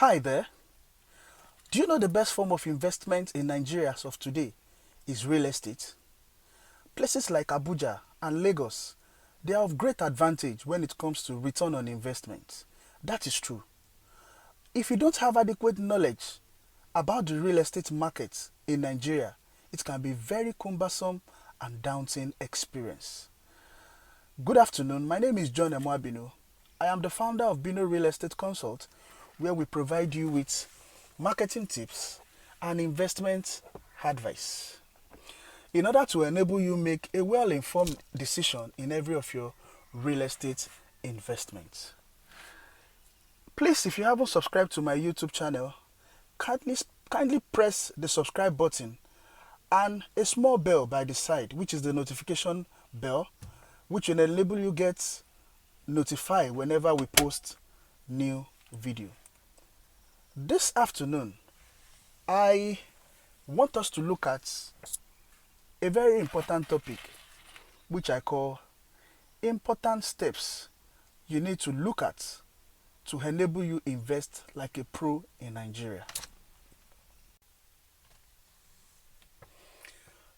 Hi there. Do you know the best form of investment in Nigeria as of today is real estate? Places like Abuja and Lagos, they are of great advantage when it comes to return on investment. That is true. If you don't have adequate knowledge about the real estate market in Nigeria, it can be very cumbersome and daunting experience. Good afternoon. My name is John Emoabino. I am the founder of Bino Real Estate Consult, where we provide you with marketing tips and investment advice in order to enable you make a well-informed decision in every of your real estate investments. Please, if you haven't subscribed to my YouTube channel, kindly press the subscribe button and a small bell by the side, which is the notification bell, which will enable you get notified whenever we post new video. This afternoon, I want us to look at a very important topic, which I call important steps you need to look at to enable you invest like a pro in Nigeria.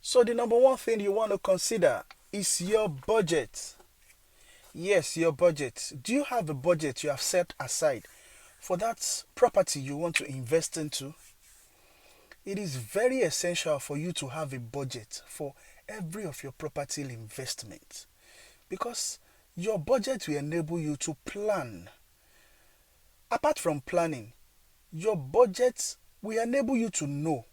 So the number one thing you want to consider is your budget. Yes, your budget. Do you have a budget you have set aside for that property you want to invest into? It is very essential for you to have a budget for every of your property investment, because your budget will enable you to plan. Apart from planning, your budget will enable you to know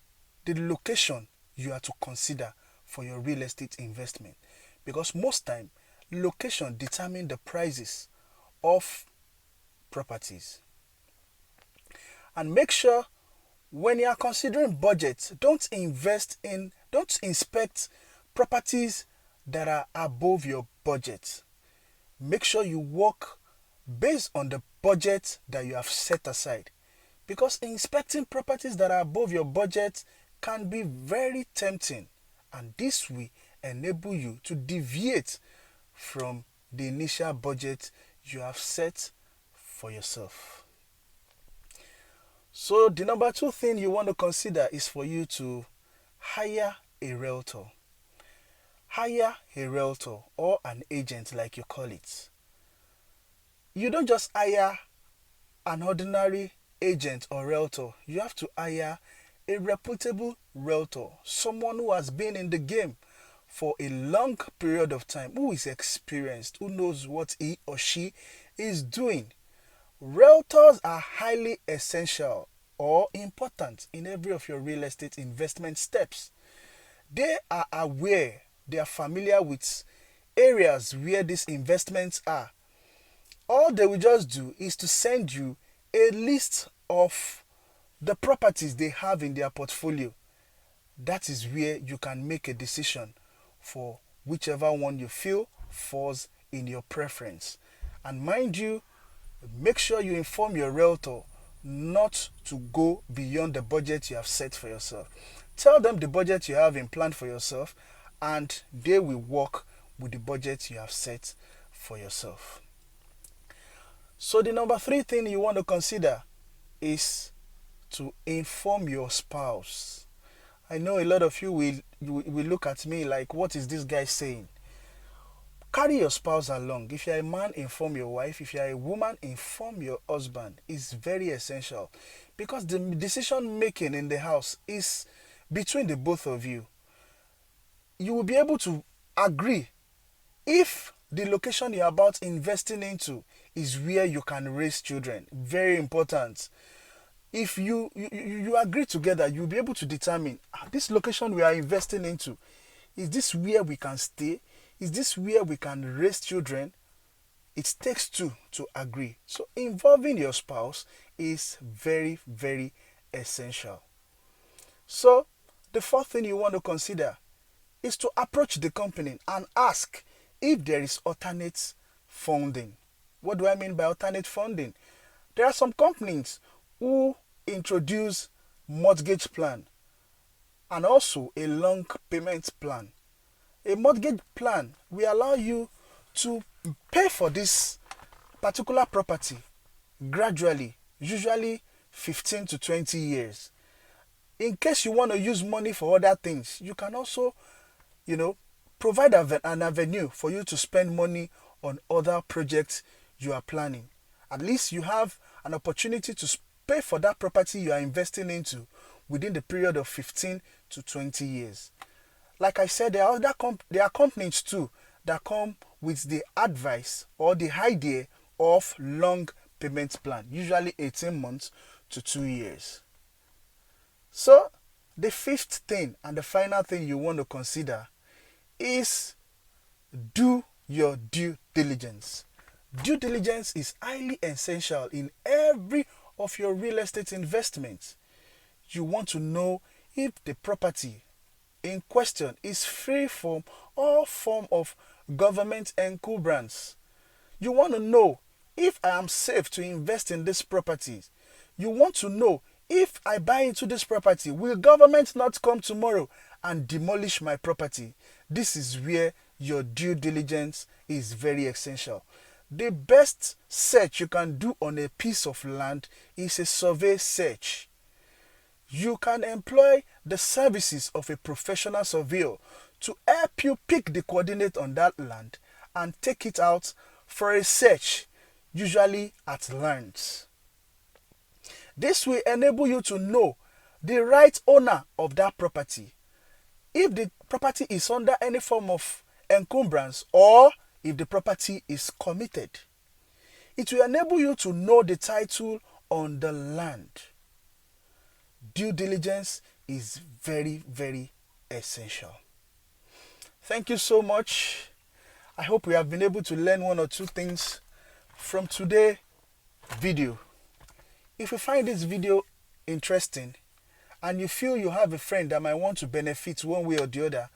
the location you are to consider for your real estate investment, because most time location determine the prices of properties. And make sure when you are considering budget, don't inspect properties that are above your budget. Make sure you work based on the budget that you have set aside, because inspecting properties that are above your budget can be very tempting, and this will enable you to deviate from the initial budget you have set for yourself. So the number two thing you want to consider is for you to hire a realtor. Hire a realtor or an agent, like you call it. You don't just hire an ordinary agent or realtor. You have to hire a reputable realtor, someone who has been in the game for a long period of time, who is experienced, who knows what he or she is doing. Realtors are highly essential or important in every of your real estate investment steps. They are aware, they are familiar with areas where these investments are. All they will just do is to send you a list of the properties they have in their portfolio. That is where you can make a decision for whichever one you feel falls in your preference. And mind you, make sure you inform your realtor not to go beyond the budget you have set for yourself. Tell them the budget you have in plan for yourself, and they will work with the budget you have set for yourself. So the number three thing you want to consider is to inform your spouse. I know a lot of you will look at me like, what is this guy saying? Carry your spouse along. If you're a man, inform your wife. If you're a woman, inform your husband. It's very essential, because the decision making in the house is between the both of you. You will be able to agree if the location you're about investing into is where you can raise children. Very important. If you agree together, you'll be able to determine, this location we are investing into, is this where we can stay? Is this where we can raise children? It takes two to agree. So involving your spouse is very, very essential. So the fourth thing you want to consider is to approach the company and ask if there is alternate funding. What do I mean by alternate funding? There are some companies who introduce mortgage plan and also a long payment plan. A mortgage plan will allow you to pay for this particular property gradually, usually 15 to 20 years. In case you want to use money for other things, you can also, provide an avenue for you to spend money on other projects you are planning. At least you have an opportunity to pay for that property you are investing into within the period of 15 to 20 years. Like I said, there are companies too that come with the advice or the idea of long payment plan, usually 18 months to 2 years. So, the fifth thing and the final thing you want to consider is do your due diligence. Due diligence is highly essential in every of your real estate investments. You want to know if the property in question is free from all form of government encumbrance. You want to know if I am safe to invest in this property. You want to know if I buy into this property, will government not come tomorrow and demolish my property? This is where your due diligence is very essential. The best search you can do on a piece of land is a survey search. You can employ the services of a professional surveyor to help you pick the coordinate on that land and take it out for a search, usually at lands. This will enable you to know the right owner of that property. If the property is under any form of encumbrance or if the property is committed. It will enable you to know the title on the land. Due diligence is very, very essential. Thank you so much. I hope we have been able to learn one or two things from today's video. If you find this video interesting and you feel you have a friend that might want to benefit one way or the other,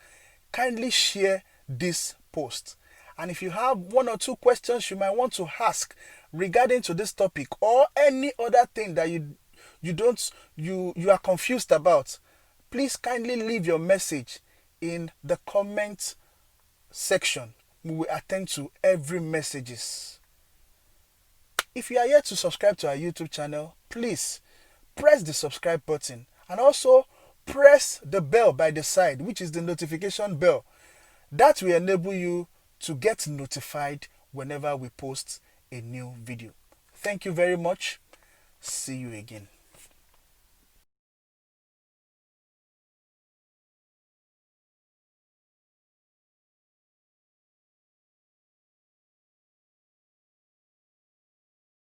kindly share this post. And if you have one or two questions you might want to ask regarding to this topic or any other thing that you are confused about, please kindly leave your message in the comment section. We will attend to every messages. If you are yet to subscribe to our YouTube channel, please press the subscribe button and also press the bell by the side, which is the notification bell. That will enable you to get notified whenever we post a new video. Thank you very much. See you again.